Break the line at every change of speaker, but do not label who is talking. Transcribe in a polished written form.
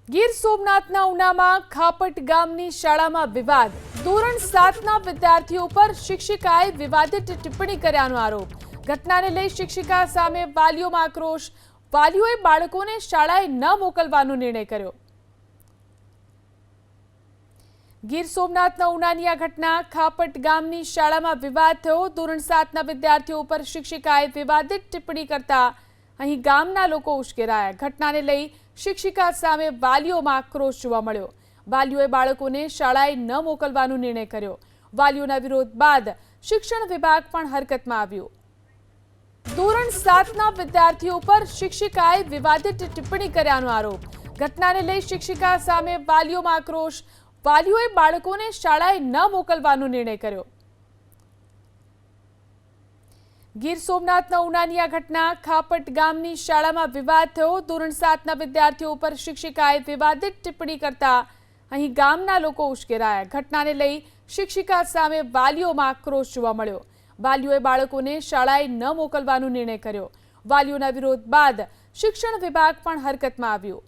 ગીર સોમનાથના ઉનામાં ખાપટ ગામની શાળામાં વિવાદ। ધોરણ 7ના વિદ્યાર્થીઓ પર શિક્ષિકાએ વિવાદિત ટિપ્પણી કર્યાનો આરોપ। ઘટનાને લઈ શિક્ષિકા સામે વાલીઓમાં આક્રોશ। વાલીઓએ બાળકોને શાળાએ ન મોકલવાનો નિર્ણય કર્યો। ગીર સોમનાથના ઉનાની આ ઘટના ખાપટ ગામની શાળામાં વિવાદ થયો। ધોરણ 7ના વિદ્યાર્થીઓ પર શિક્ષિકાએ વિવાદિત ટિપ્પણી કરતા અહીં ગામના લોકો ઉશ્કેરાયા। ઘટનાને લઈ શિક્ષિકા સામે વાલીઓમાં આક્રોશ જોવા મળ્યો। વાલીઓએ બાળકોને શાળાએ ન મોકલવાનો નિર્ણય કર્યો। વાલીઓના વિરોધ બાદ શિક્ષણ વિભાગ પણ હરકતમાં આવ્યું। ધોરણ 7ના વિદ્યાર્થીઓ પર શિક્ષિકાએ વિવાદિત ટિપ્પણી કર્યાનો આરોપ। ઘટનાને લઈ શિક્ષિકા સામે વાલીઓમાં આક્રોશ। વાલીઓએ બાળકોને શાળાએ ન મોકલવાનો નિર્ણય કર્યો। ગીર સોમનાથના ઉનાની આ ઘટના ખાપટ ગામની શાળામાં વિવાદ થયો। ધોરણ 7ના વિદ્યાર્થીઓ પર શિક્ષિકાએ વિવાદિત ટિપ્પણી કરતા અહીં ગામના લોકો ઉશ્કેરાયા। ઘટનાને લઈ શિક્ષિકા સામે વાલીઓમાં આક્રોશ જોવા મળ્યો। વાલીઓએ બાળકોને શાળાએ ન મોકલવાનો નિર્ણય કર્યો। વાલીઓના વિરોધ બાદ શિક્ષણ વિભાગ પણ હરકતમાં આવ્યું।